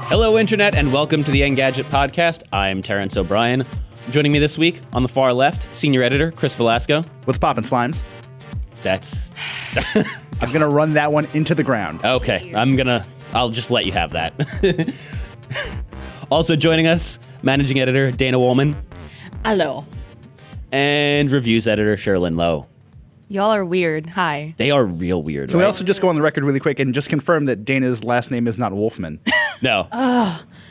Hello, Internet, and welcome to the Engadget Podcast. I'm Terrence O'Brien. Joining me this week, on the far left, Senior Editor Chris Velazco. What's poppin', Slimes? That's... I'm going to run that one into the ground. Okay, I'll just let you have that. Also joining us, Managing Editor Dana Woolman. Hello. And Reviews Editor Cherlynn Lowe. Y'all are weird. Hi. They are real weird, Can right? we also just go on the record really quick and just confirm that Dana's last name is not Wolfman? No.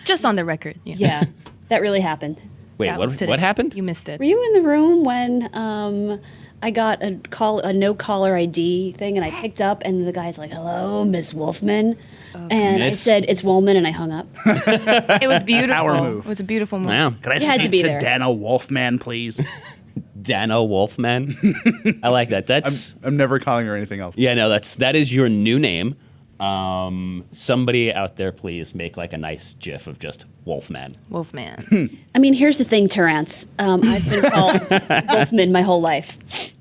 Just on the record. Yeah, that really happened. Wait, That was today. what happened? You missed it. Were you in the room when I got a no caller ID thing, and I picked up, and the guy's like, "Hello, Miss Wolfman," and I Miss? said, "It's Woolman," and I hung up. It was beautiful. Power move. It was a beautiful move. Wow. Can I You had to speak be to there. Dana Wolfman, please? Dana Wolfman. I like that. That's... I'm never calling her anything else. Yeah, no, that is your new name. Somebody out there, please make like a nice GIF of just Wolfman. Wolfman. I mean, here's the thing, Terrence. I've been called Wolfman my whole life.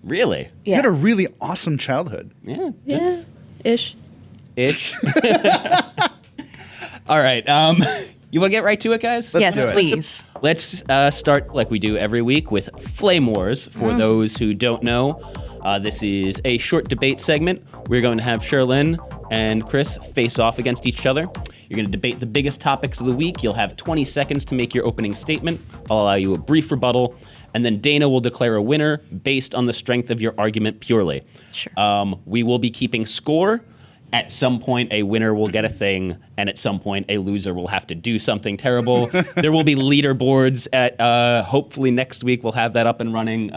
Really? You had a really awesome childhood. Yeah. Yeah, ish. It's... All right. You want to get right to it, guys? Let's Yes, do it. please. Let's start like we do every week with Flame Wars. For those who don't know, this is a short debate segment. We're going to have Cherlynn and Chris face off against each other. You're going to debate the biggest topics of the week. You'll have 20 seconds to make your opening statement. I'll allow you a brief rebuttal, and then Dana will declare a winner based on the strength of your argument purely. Sure. We will be keeping score. At some point, a winner will get a thing, and at some point, a loser will have to do something terrible. There will be leaderboards at, hopefully next week, we'll have that up and running.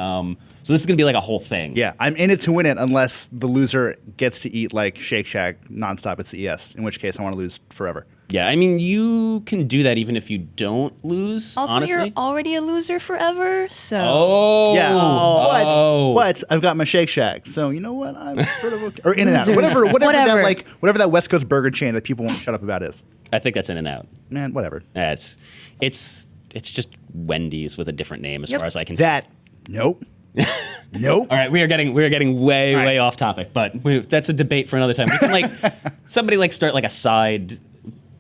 So this is going to be like a whole thing. Yeah, I'm in it to win it unless the loser gets to eat like Shake Shack nonstop at CES, in which case I want to lose forever. Yeah, I mean, you can do that even if you don't lose, Also, honestly. you're already a loser forever, so. Oh. Yeah. Oh. But I've got my Shake Shack, so you know what? I'm sort of okay. Or In-N-Out. Losers. Whatever that West Coast burger chain that people won't shut up about is. I think that's In-N-Out. Man, whatever. Yeah, it's just Wendy's with a different name as Yep. far as I can tell. That, nope. Nope. All right, we are getting way off topic, but that's a debate for another time. We can somebody start like a side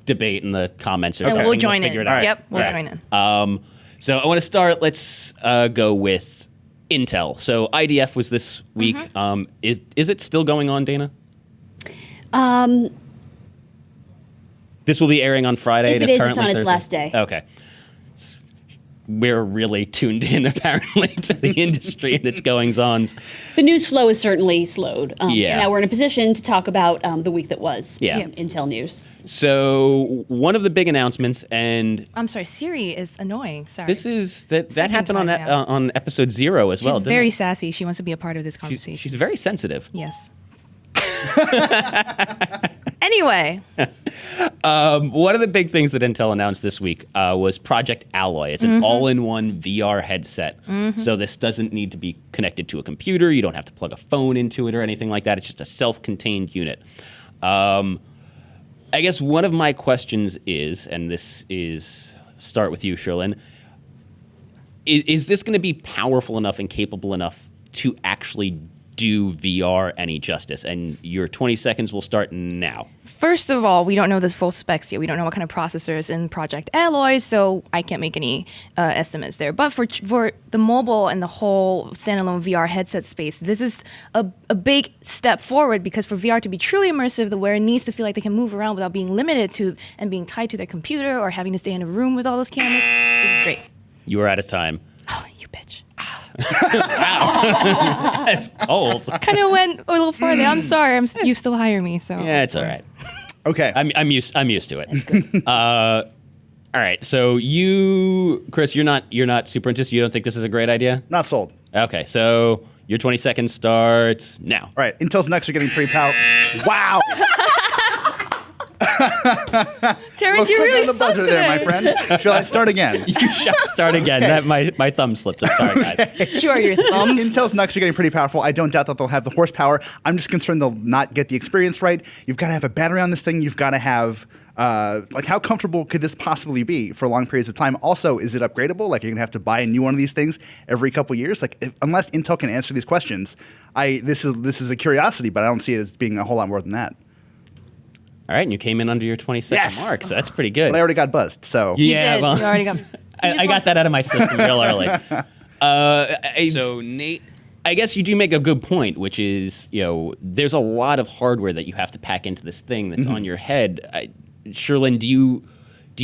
debate in the comments or And something. we'll join figure in. it out. Yep, we'll All join in. So I want to start. Let's go with Intel. So IDF was this week. Is it still going on, Dana? This will be airing on Friday. If it is, it's currently on its Thursday. last day. Okay. We're really tuned in, apparently, to the industry and its goings-ons. The news flow is certainly slowed. Yes. So now we're in a position to talk about the week that was. Yeah. Intel news. So one of the big announcements, and I'm sorry, Siri is annoying. Sorry. this is that Second happened on time now. on episode 0 as well. She's didn't very it? sassy. She wants to be a part of this conversation. She's very sensitive. Yes. Anyway. One of the big things that Intel announced this week was Project Alloy. It's an all-in-one VR headset. So this doesn't need to be connected to a computer. You don't have to plug a phone into it or anything like that. It's just a self-contained unit. I guess one of my questions is, and this is start with you, Cherlynn, is this going to be powerful enough and capable enough to actually do VR any justice? And your 20 seconds will start now. First of all, we don't know the full specs yet. We don't know what kind of processors in Project Alloy, so I can't make any estimates there. But for the mobile and the whole standalone VR headset space, this is a big step forward, because for VR to be truly immersive, the wearer needs to feel like they can move around without being limited to and being tied to their computer or having to stay in a room with all those cameras. This is great. You are out of time. Oh, you bitch. That's cold. Kind of went a little further. I'm sorry. You still hire me, so. Yeah, it's all right. Okay. I'm used to it. All right. So you, Chris, you're not super interested. You don't think this is a great idea? Not sold. Okay. So your 20 seconds starts now. All right. Intel's necks are getting pretty powerful. Wow. Terrence, you Click really on the suck buzzer today. there, my friend. Shall I start again? You shall start again. That my thumb slipped. I'm sorry, guys. Sure, your thumbs. Intel's necks are getting pretty powerful. I don't doubt that they'll have the horsepower. I'm just concerned they'll not get the experience right. You've got to have a battery on this thing. You've got to have, how comfortable could this possibly be for long periods of time? Also, is it upgradable? Like, you're going to have to buy a new one of these things every couple years? Like, unless Intel can answer these questions, this is a curiosity, but I don't see it as being a whole lot more than that. All right, and you came in under your 20-second mark, so that's pretty good. But I already got buzzed, so. Yeah, did. well, You already got. I got that out of my system real early. So Nate, I guess you do make a good point, which is, there's a lot of hardware that you have to pack into this thing that's on your head. Cherlynn, do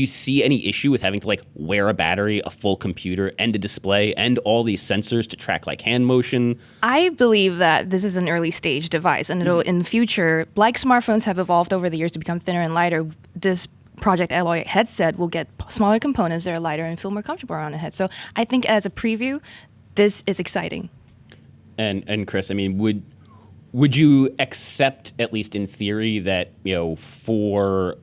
you see any issue with having to wear a battery, a full computer, and a display, and all these sensors to track hand motion? I believe that this is an early stage device, and it'll in the future, like smartphones have evolved over the years to become thinner and lighter. This Project Alloy headset will get smaller components that are lighter and feel more comfortable around the head. So I think as a preview, this is exciting. And Chris, I mean, would you accept, at least in theory, that for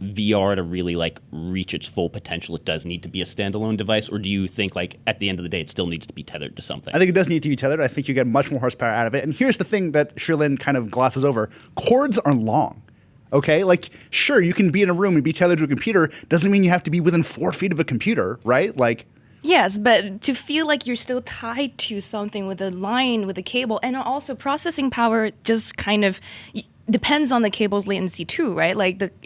VR to really reach its full potential, it does need to be a standalone device, or do you think at the end of the day it still needs to be tethered to something? I think it does need to be tethered. I think you get much more horsepower out of it. And here's the thing that Cherlynn kind of glosses over: cords are long. Okay, sure, you can be in a room and be tethered to a computer. Doesn't mean you have to be within 4 feet of a computer, right? Yes, but to feel like you're still tied to something with a line, with a cable, and also processing power just kind of depends on the cable's latency too, right?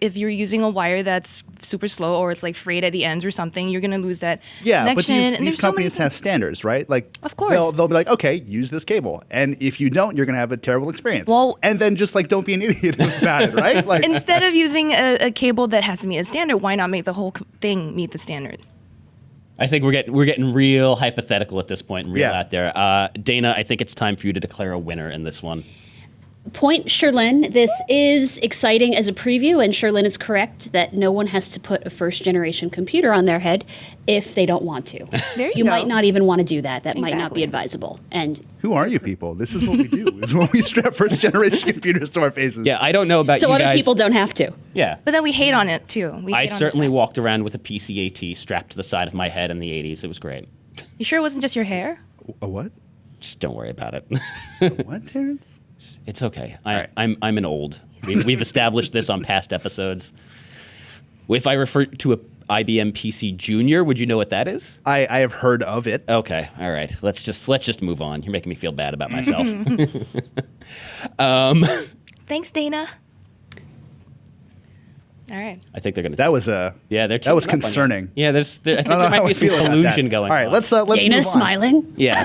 If you're using a wire that's super slow or it's frayed at the ends or something, you're gonna lose that connection. But these companies have standards, right? Of course. They'll be okay, use this cable. And if you don't, you're gonna have a terrible experience. Well, and then just don't be an idiot about it, right? Instead of using a cable that has to meet a standard, why not make the whole thing meet the standard? I think we're getting real hypothetical at this point and real out there. Dana, I think it's time for you to declare a winner in this one. Point Cherlynn. This is exciting as a preview, and Cherlynn is correct that no one has to put a first-generation computer on their head if they don't want to. There you go. might not even want to do that. That might not be Exactly. advisable. And Who are you people? This is what we do. Is when we strap first-generation computers to our faces. Yeah, I don't know about so you other guys. people don't have to. Yeah. But then we hate on it too. I certainly walked around with a PCAT strapped to the side of my head in the 80s. It was great. You sure it wasn't just your hair? A what? Just don't worry about it. What, Terrence? It's okay. right. I'm an old. We've established this on past episodes. If I refer to a IBM PC Junior, would you know what that is? I have heard of it. Okay. All right. Let's just move on. You're making me feel bad about myself. Thanks, Dana. All right. I think they're gonna. That was yeah, they're. that was teaming up on you. concerning. Yeah, I think I don't know there might how be I some feel about collusion that. going. All right, on. let's Dana move on. smiling. Yeah.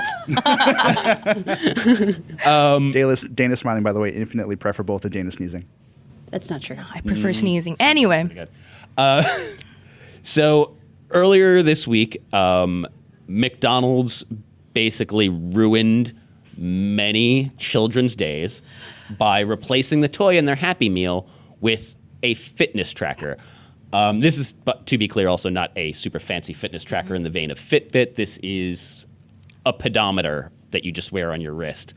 Dana smiling, by the way, infinitely preferable to Dana sneezing. That's not true. I prefer sneezing. Anyway. Good. So earlier this week, McDonald's basically ruined many children's days by replacing the toy in their Happy Meal with a fitness tracker. This is, but to be clear, also not a super fancy fitness tracker in the vein of Fitbit. This is a pedometer that you just wear on your wrist.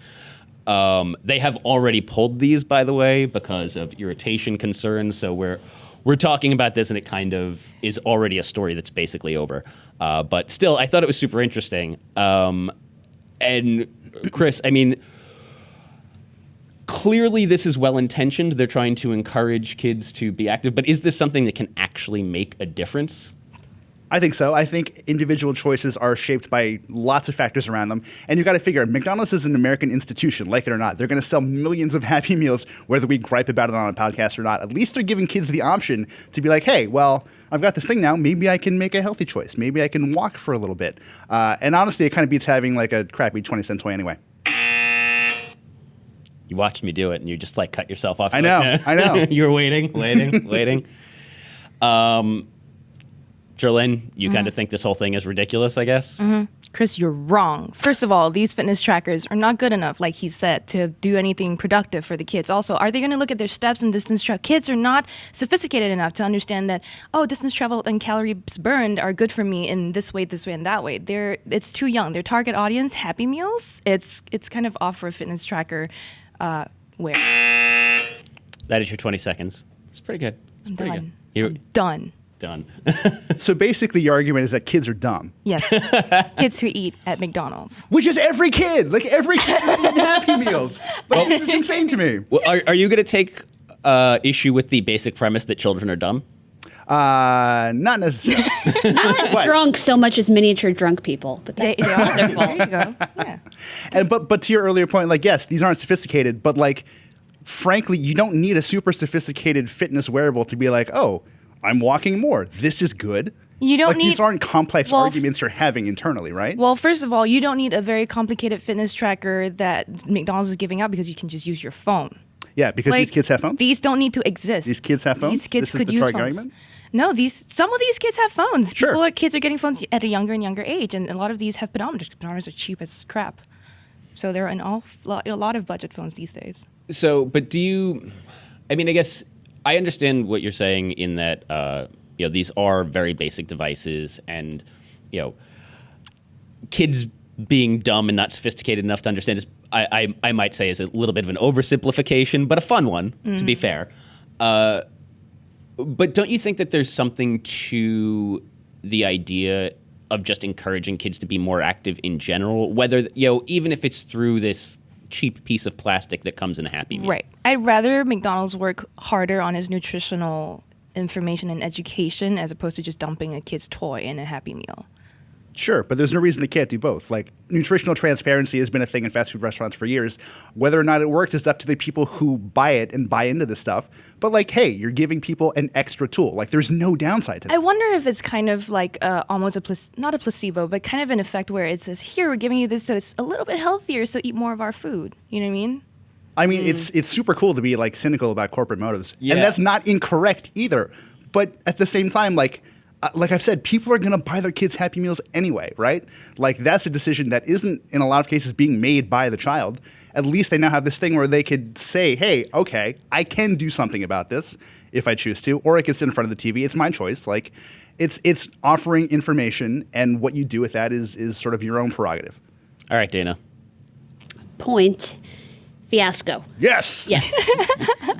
They have already pulled these, by the way, because of irritation concerns. So we're talking about this, and it kind of is already a story that's basically over. But still, I thought it was super interesting. And Chris, I mean, clearly this is well-intentioned. They're trying to encourage kids to be active. But is this something that can actually make a difference? I think so. I think individual choices are shaped by lots of factors around them. And you've got to figure, McDonald's is an American institution, like it or not. They're going to sell millions of Happy Meals, whether we gripe about it on a podcast or not. At least they're giving kids the option to be like, hey, well, I've got this thing now. Maybe I can make a healthy choice. Maybe I can walk for a little bit. And honestly, it kind of beats having a crappy 20-cent toy anyway. You watched me do it, and you just cut yourself off. I know. You were waiting. Cherlynn, you kind of think this whole thing is ridiculous, I guess? Chris, you're wrong. First of all, these fitness trackers are not good enough, like he said, to do anything productive for the kids. Also, are they going to look at their steps and distance travel? Kids are not sophisticated enough to understand that, distance traveled and calories burned are good for me in this way, and that way. It's too young. Their target audience, Happy Meals, it's kind of off for a fitness tracker wear. That is your 20 seconds. It's pretty good. It's I'm pretty done. good. You're I'm done. done. So basically, your argument is that kids are dumb. Yes. Kids who eat at McDonald's. Which is every kid. Every kid is eating Happy Meals. This is insane to me. Well, are you going to take issue with the basic premise that children are dumb? Not necessarily. Not drunk so much as miniature drunk people, but that's There you go. Yeah. But to your earlier point, yes, these aren't sophisticated, but frankly, you don't need a super sophisticated fitness wearable to be like, oh, I'm walking more. This is good. You don't need. These aren't complex Well, arguments you're having internally, right? Well, first of all, you don't need a very complicated fitness tracker that McDonald's is giving out because you can just use your phone. Yeah, because these kids have phones. These don't need to exist. These kids have phones? These kids This is could the use target phones. argument? No, some of these kids have phones. Sure. Kids are getting phones at a younger and younger age, and a lot of these have pedometers. Pedometers are cheap as crap. So they're in a lot of budget phones these days. So, but do you? I mean, I guess I understand what you're saying in that these are very basic devices, and kids being dumb and not sophisticated enough to understand is, I might say, is a little bit of an oversimplification, but a fun one, to be fair. But don't you think that there's something to the idea of just encouraging kids to be more active in general, whether, even if it's through this cheap piece of plastic that comes in a Happy Meal? Right. I'd rather McDonald's work harder on its nutritional information and education as opposed to just dumping a kid's toy in a Happy Meal. Sure, but there's no reason they can't do both. Like, nutritional transparency has been a thing in fast food restaurants for years. Whether or not it works is up to the people who buy it and buy into this stuff. But, like, hey, you're giving people an extra tool. Like, there's no downside to that. I wonder if it's kind of like almost not a placebo, but kind of an effect where it says, here, we're giving you this so it's a little bit healthier, so eat more of our food. You know what I mean? I mean, it's super cool to be, like, cynical about corporate motives. Yeah. And that's not incorrect either. But at the same time, like I've said, people are going to buy their kids Happy Meals anyway, right? Like, that's a decision that isn't, in a lot of cases, being made by the child. At least they now have this thing where they could say, hey, okay, I can do something about this if I choose to, or I can sit in front of the TV. It's my choice. Like, it's offering information, and what you do with that is sort of your own prerogative. All right, Dana. Point. Fiasco. Yes! Yes.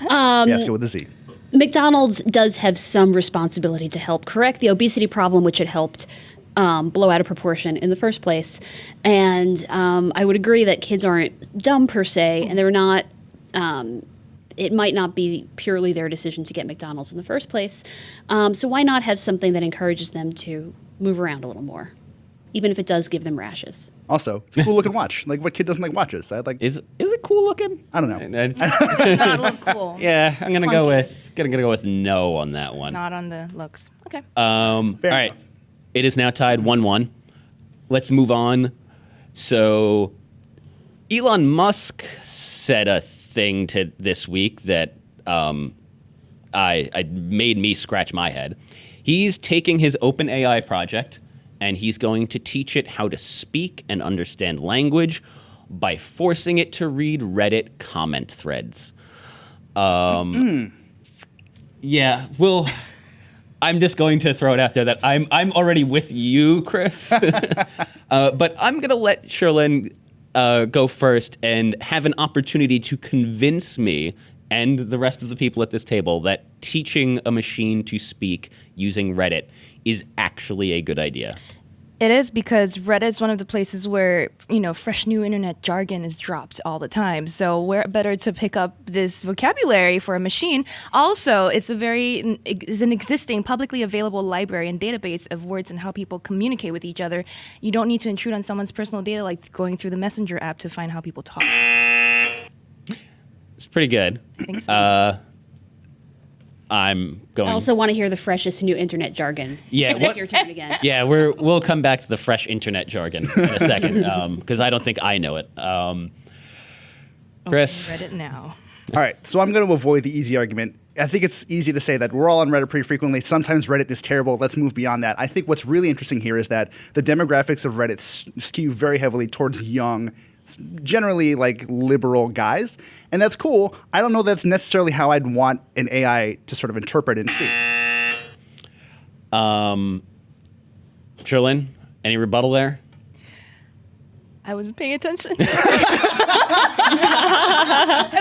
Fiasco with a Z. McDonald's does have some responsibility to help correct the obesity problem, which it helped blow out of proportion in the first place. And I would agree that kids aren't dumb per se, and they're not. It might not be purely their decision to get McDonald's in the first place. So why not have something that encourages them to move around a little more, even if it does give them rashes? Also, it's a cool looking watch. Like, what kid doesn't like watches? Is it cool looking? I don't know. It does not look cool. Yeah, I'm gonna go clunky. with no on that one. Not on the looks. Okay. All right, enough. it is now tied 1-1. Let's move on. So, Elon Musk said a thing to this week that I made me scratch my head. He's taking his OpenAI project, and he's going to teach it how to speak and understand language by forcing it to read Reddit comment threads. Yeah, well, I'm just going to throw it out there that I'm already with you, Chris. But I'm going to let Cherlynn go first and have an opportunity to convince me and the rest of the people at this table that teaching a machine to speak using Reddit is actually a good idea. It is, because Reddit is one of the places where, fresh new internet jargon is dropped all the time. So where better to pick up this vocabulary for a machine? Also, it's an existing publicly available library and database of words and how people communicate with each other. You don't need to intrude on someone's personal data like going through the Messenger app to find how people talk. It's pretty good. I think so. I'm going. I also want to hear the freshest new internet jargon. Yeah, When it's your turn again. Yeah, we'll come back to the fresh internet jargon in a second, because I don't think I know it. Chris? Open Reddit now. All right, so I'm going to avoid the easy argument. I think it's easy to say that we're all on Reddit pretty frequently. Sometimes Reddit is terrible. Let's move beyond that. I think what's really interesting here is that the demographics of Reddit skew very heavily towards young, generally like liberal guys, and that's cool. I don't know that's necessarily how I'd want an AI to sort of interpret and speak. Cherlynn, any rebuttal there? I wasn't paying attention. I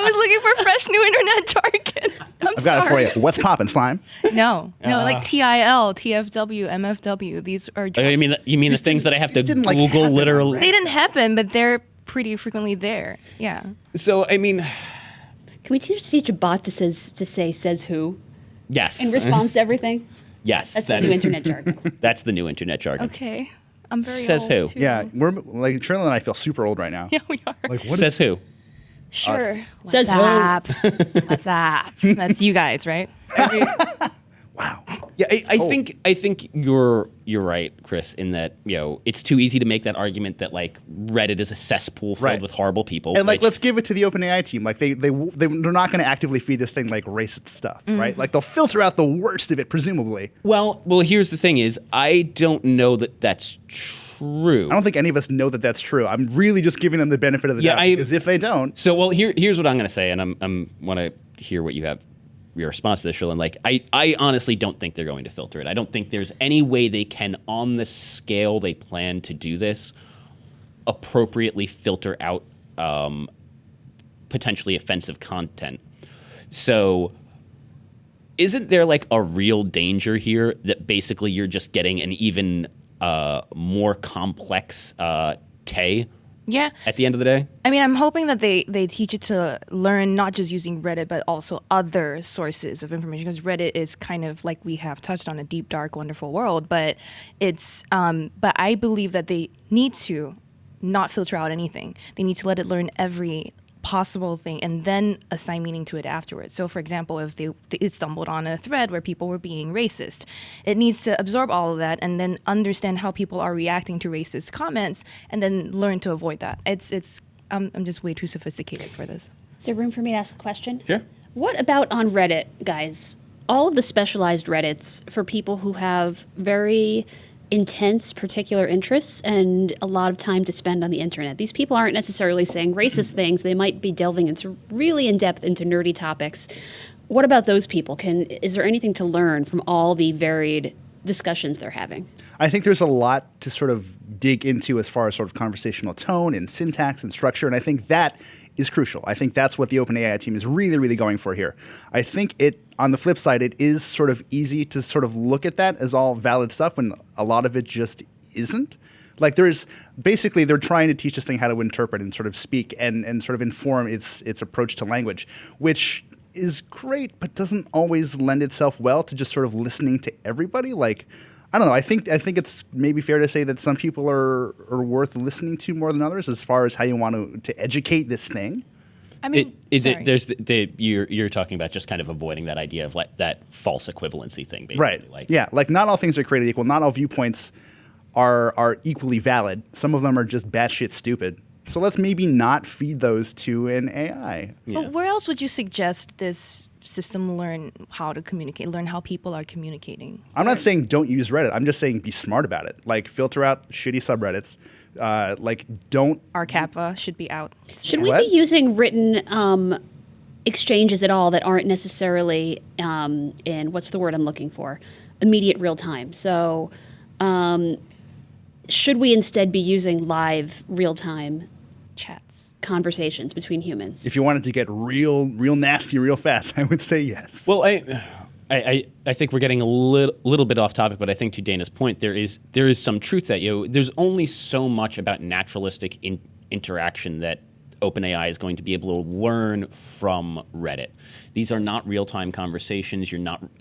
was looking for fresh new internet jargon. I've got it for you. What's poppin', slime? No, like TIL, TFW, MFW. These are. You mean the things that I have to didn't, like, Google happen literally? They didn't happen, but they're pretty frequently there. Yeah. So I mean, Can we teach a bot to say says who yes. in response to everything? Yes, That's the new internet jargon. That's the new internet jargon. Okay. I'm very Says old, who? too. Yeah, we're like Cherlynn and I feel super old right now. Yeah, we are. Like, what Says who? Sure. Us. Says who? WhatsApp. That's you guys, right? Wow. Yeah, I think you're right, Chris, in that it's too easy to make that argument that like Reddit is a cesspool filled Right. with horrible people. And like, which- let's give it to the OpenAI team. Like they're not going to actively feed this thing like racist stuff, right? Like they'll filter out the worst of it, presumably. well, here's the thing: is I don't know that that's true. I don't think any of us know that that's true. I'm really just giving them the benefit of the doubt because if they don't, So, well, here's what I'm going to say, and I'm want to hear what you have. Your response to this, Cherlynn. Like, I honestly don't think they're going to filter it. I don't think there's any way they can, on the scale they plan to do this, appropriately filter out potentially offensive content. So, isn't there like a real danger here that basically you're just getting an even more complex Tay Yeah. at the end of the day? I mean, I'm hoping that they teach it to learn not just using Reddit, but also other sources of information. Because Reddit is kind of like we have touched on a deep, dark, wonderful world. But but I believe that they need to not filter out anything. They need to let it learn every possible thing and then assign meaning to it afterwards. So, for example, if it stumbled on a thread where people were being racist, it needs to absorb all of that and then understand how people are reacting to racist comments and then learn to avoid that. I'm just way too sophisticated for this. Is there room for me to ask a question? Sure. What about on Reddit, guys? All of the specialized Reddits for people who have very intense particular interests and a lot of time to spend on the internet. These people aren't necessarily saying racist things. They might be delving into really in-depth into nerdy topics. What about those people? Is there anything to learn from all the varied discussions they're having? I think there's a lot to sort of dig into as far as sort of conversational tone and syntax and structure, and I think that is crucial. I think that's what the OpenAI team is really, really going for here. I think on the flip side, it is sort of easy to sort of look at that as all valid stuff when a lot of it just isn't. Like they're trying to teach this thing how to interpret and sort of speak and sort of inform its approach to language, which is great, but doesn't always lend itself well to just sort of listening to everybody. Like, I don't know. I think it's maybe fair to say that some people are worth listening to more than others as far as how you want to educate this thing. I mean, You're talking about just kind of avoiding that idea of like that false equivalency thing, basically. Right. Like, yeah. Like not all things are created equal. Not all viewpoints are equally valid. Some of them are just batshit stupid. So let's maybe not feed those to an AI. But where else would you suggest this system learn how to communicate, learn how people are communicating? I'm not saying don't use Reddit. I'm just saying be smart about it. Like filter out shitty subreddits. Like don't. Our Kappa should be out. Should we What? be using written exchanges at all that aren't necessarily in, what's the word I'm looking for, immediate real time? So should we instead be using live real time Chats. conversations between humans? If you wanted to get real nasty real fast, I would say yes. Well, I think we're getting a little bit off topic, but I think to Dana's point, there is some truth that there's only so much about naturalistic interaction that OpenAI is going to be able to learn from Reddit. These are not real-time conversations.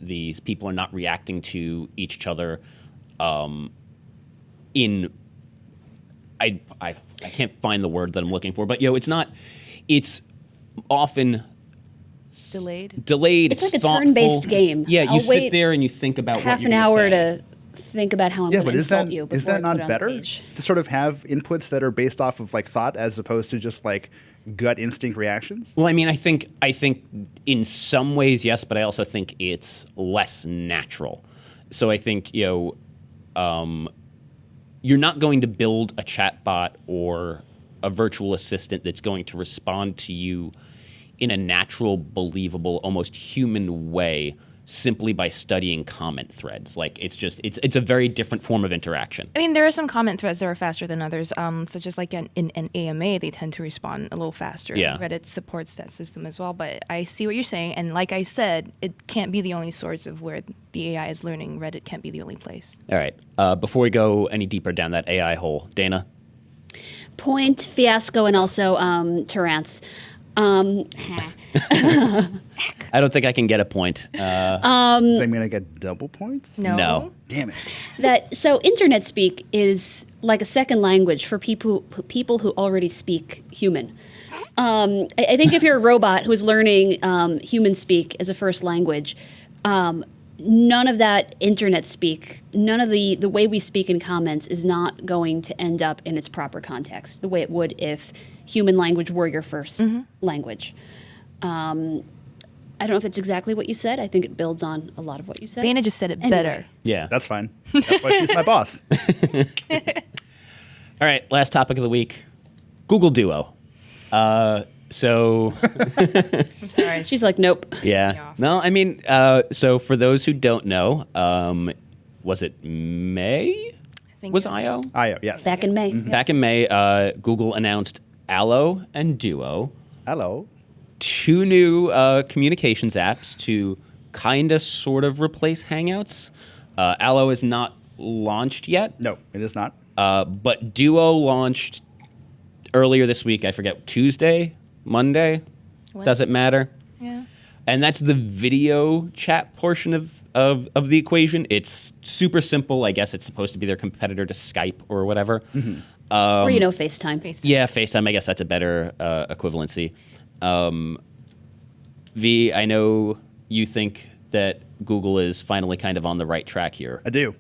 These people are not reacting to each other I can't find the word that I'm looking for, but it's often Delayed. delayed. It's like a thoughtful. turn-based game. Yeah, I'll you sit wait there and you think about what half you're an gonna hour say. to think about how I'm yeah, going but to is that insult you. is before that I put not it on the better page. to sort of have inputs that are based off of like thought as opposed to just like gut instinct reactions? Well, I mean, I think in some ways yes, but I also think it's less natural. So I think you're not going to build a chatbot or a virtual assistant that's going to respond to you in a natural, believable, almost human way simply by studying comment threads. Like it's a very different form of interaction. I mean, there are some comment threads that are faster than others. Such as like in an AMA, they tend to respond a little faster. Yeah. Reddit supports that system as well. But I see what you're saying, and like I said, it can't be the only source of where the AI is learning. Reddit can't be the only place. All right. Before we go any deeper down that AI hole, Dana. Point, Fiasco, and also Terrance. I don't think I can get a point. Does that mean I get double points? No. Damn it. So internet speak is like a second language for people who already speak human. I think if you're a robot who's learning human speak as a first language, none of that internet speak, none of the way we speak in comments is not going to end up in its proper context, the way it would if human language were your first language. I don't know if it's exactly what you said. I think it builds on a lot of what you said. Dana just said it better. Yeah. That's fine. That's why she's my boss. All right, last topic of the week. Google Duo. So I'm sorry. She's like, nope. yeah. No, I mean, so for those who don't know, was it May? I think Was I.O.? I.O., yes. Back in May. Back in May, Google announced Allo and Duo, Hello. 2 new communications apps to kind of sort of replace Hangouts. Allo is not launched yet, No, it is not. but Duo launched earlier this week. I forget, Tuesday, Monday, doesn't matter. Yeah. And that's the video chat portion of the equation. It's super simple. I guess it's supposed to be their competitor to Skype or whatever. Or, FaceTime. Yeah, FaceTime. I guess that's a better equivalency. V, I know you think that Google is finally kind of on the right track here. I do.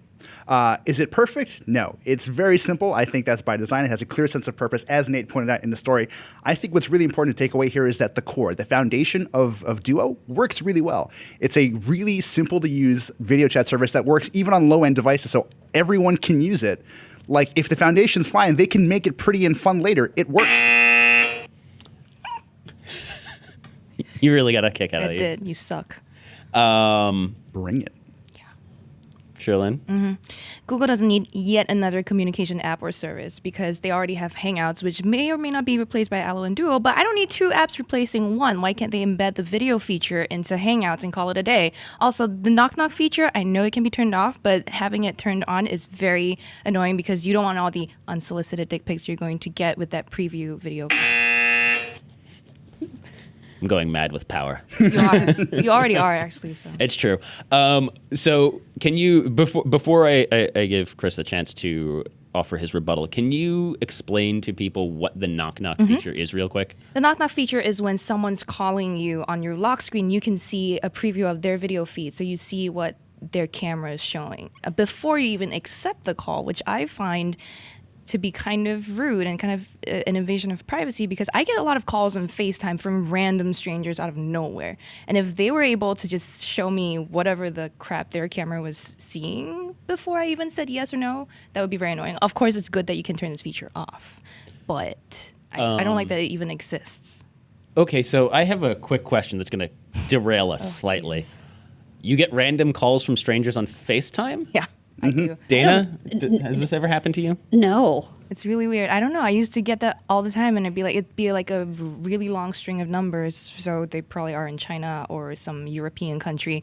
Is it perfect? No. It's very simple. I think that's by design. It has a clear sense of purpose, as Nate pointed out in the story. I think what's really important to take away here is that the core, the foundation of Duo works really well. It's a really simple to use video chat service that works even on low-end devices, so everyone can use it. Like, if the foundation's fine, they can make it pretty and fun later. It works. You really got a kick out of It it. did. You suck. Bring it. Cherlynn? Google doesn't need yet another communication app or service because they already have Hangouts, which may or may not be replaced by Allo and Duo, but I don't need 2 apps replacing one. Why can't they embed the video feature into Hangouts and call it a day? Also, the knock-knock feature, I know it can be turned off, but having it turned on is very annoying because you don't want all the unsolicited dick pics you're going to get with that preview video. I'm going mad with power. You already are, actually. So. It's true. So can you, before I give Chris a chance to offer his rebuttal, can you explain to people what the knock-knock feature is real quick? The knock-knock feature is when someone's calling you on your lock screen, you can see a preview of their video feed. So you see what their camera is showing before you even accept the call, which I find to be kind of rude and kind of an invasion of privacy because I get a lot of calls on FaceTime from random strangers out of nowhere. And if they were able to just show me whatever the crap their camera was seeing before I even said yes or no, that would be very annoying. Of course, it's good that you can turn this feature off, but I don't like that it even exists. Okay, so I have a quick question that's going to derail us slightly. Jesus. You get random calls from strangers on FaceTime? Yeah, I do. Dana, has this ever happened to you? No. It's really weird. I don't know. I used to get that all the time, and it'd be like a really long string of numbers. So they probably are in China or some European country,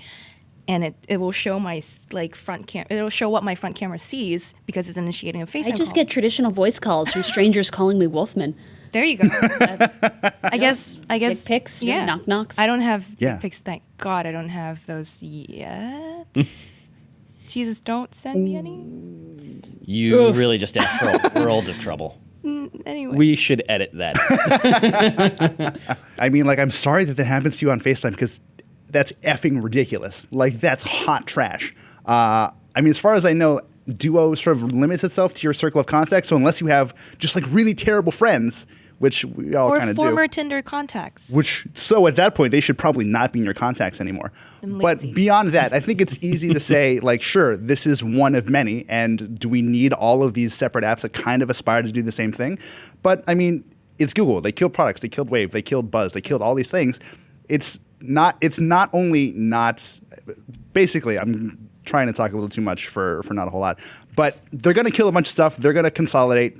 and it will show my front cam. It'll show what my front camera sees because it's initiating a FaceTime I just call. get traditional voice calls from strangers calling me Wolfman. There you go. I guess. Dick pics, Yeah. knock knocks. I don't have Yeah. dick pics. Thank God, I don't have those yet. Jesus, don't send me any. You really just asked for a world of trouble. Anyway. We should edit that. I mean, I'm sorry that happens to you on FaceTime because that's effing ridiculous. That's hot trash. I mean, as far as I know, Duo sort of limits itself to your circle of contacts. So unless you have just really terrible friends, which we all kind or of do. former Tinder contacts. So at that point, they should probably not be in your contacts anymore. I'm But lazy. beyond that, I think it's easy to say, sure, this is one of many. And do we need all of these separate apps that kind of aspire to do the same thing? But I mean, it's Google. They killed products. They killed Wave. They killed Buzz. They killed all these things. It's not only not, basically, I'm trying to talk a little too much for not a whole lot, but they're going to kill a bunch of stuff. They're going to consolidate.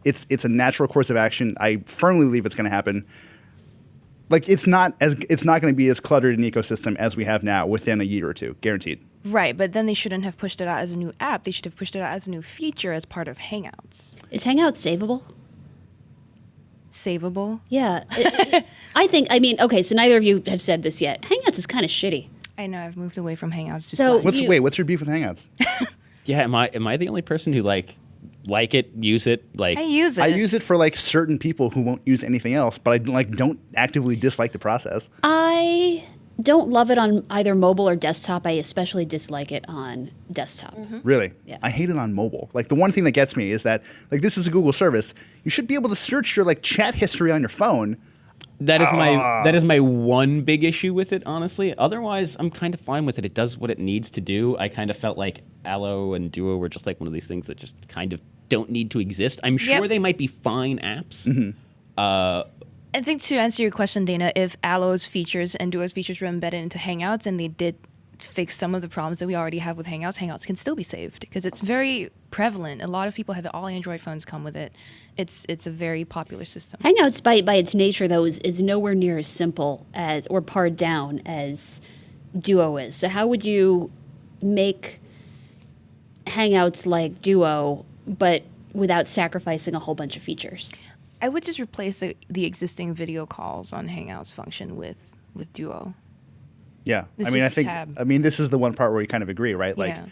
It's a natural course of action. I firmly believe it's going to happen. It's not going to be as cluttered an ecosystem as we have now within a year or two, guaranteed. Right, but then they shouldn't have pushed it out as a new app. They should have pushed it out as a new feature as part of Hangouts. Is Hangouts savable? Savable? Yeah. I mean, okay, so neither of you have said this yet. Hangouts is kind of shitty. I know, I've moved away from Hangouts to So- Slack. What's your beef with Hangouts? Yeah, am I the only person who like it, use it. Like I use it. I use it for like certain people who won't use anything else, but I like don't actively dislike the process. I don't love it on either mobile or desktop. I especially dislike it on desktop. Really? Yeah. I hate it on mobile. Like the one thing that gets me is that like this is a Google service. You should be able to search your like chat history on your phone. that is my one big issue with it, honestly. Otherwise, I'm kind of fine with it. It does what it needs to do. I kind of felt like Allo and Duo were just like one of these things that just kind of don't need to exist. I'm sure they might be fine apps. I think to answer your question, Dana, if Allo's features and Duo's features were embedded into Hangouts and they did fix some of the problems that we already have with Hangouts, Hangouts can still be saved because it's very prevalent. A lot of people have it. All Android phones come with it. It's a very popular system. Hangouts, by its nature, though, is nowhere near as simple as or pared down as Duo is. So how would you make Hangouts like Duo, but without sacrificing a whole bunch of features? I would just replace the existing video calls on Hangouts function with Duo. Yeah. It's I mean, I just a think tab. this is the one part where we kind of agree, right? Like Yeah.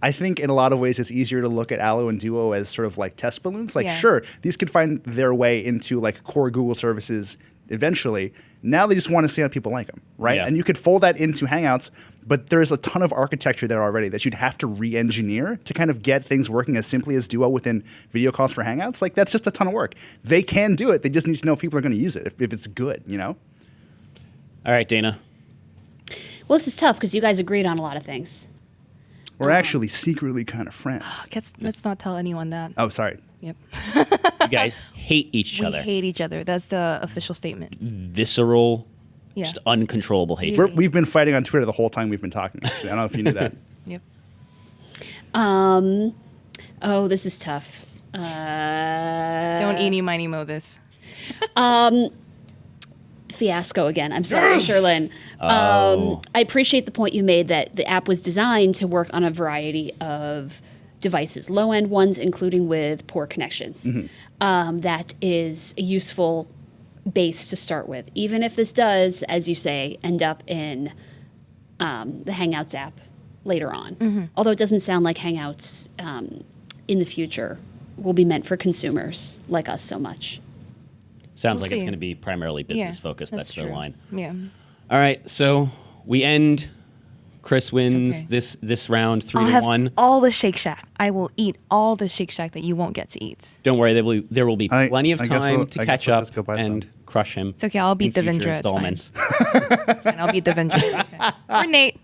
I think in a lot of ways it's easier to look at Allo and Duo as sort of like test balloons. Like, Yeah. sure, these could find their way into like core Google services eventually. Now they just want to see how people like them, right? Yeah. And you could fold that into Hangouts, but there's a ton of architecture there already that you'd have to re-engineer to kind of get things working as simply as Duo within video calls for Hangouts. Like, that's just a ton of work. They can do it. They just need to know if people are going to use it, if it's good, you know? All right, Dana. Well, this is tough because you guys agreed on a lot of things. We're actually secretly kind of friends. Let's not tell anyone that. Oh, sorry. Yep. You guys hate each We other. hate each other. That's the official statement. Visceral, Yeah. just uncontrollable hatred. We've been fighting on Twitter the whole time we've been talking. Actually. I don't know if you knew that. Yep. Oh, this is tough. Don't eeny miny mo this. Fiasco again. I'm sorry, Cherlynn. I appreciate the point you made that the app was designed to work on a variety of devices, low-end ones, including with poor connections. That is a useful base to start with, even if this does, as you say, end up in the Hangouts app later on. Although it doesn't sound like Hangouts in the future will be meant for consumers like us so much. Sounds We'll like it's see. going to be primarily business focused. That's true. the line. Yeah. All right, so we end. Chris wins okay. this round 3 I'll to have 1. all the Shake Shack. I will eat all the Shake Shack that you won't get to eat. Don't worry, there will be I- plenty of I guess time I'll- to I catch guess I'll up just go buy and crush him. It's okay. I'll beat in future Devendra. It's fine. installments. It's fine. I'll beat Devendra. It's okay. Or Nate.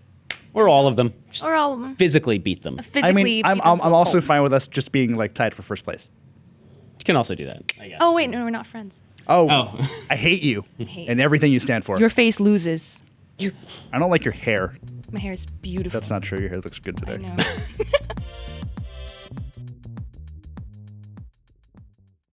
Or all of them. Just Or all of them. physically beat them. Physically. I mean, beat I'm them to a also pulp. fine with us just being like tied for first place. You can also do that, I guess. Oh wait, no, we're not friends. Oh, I hate you Hate. and everything you stand for. Your face loses. I don't like your hair. My hair is beautiful. That's not true. Your hair looks good today. I know.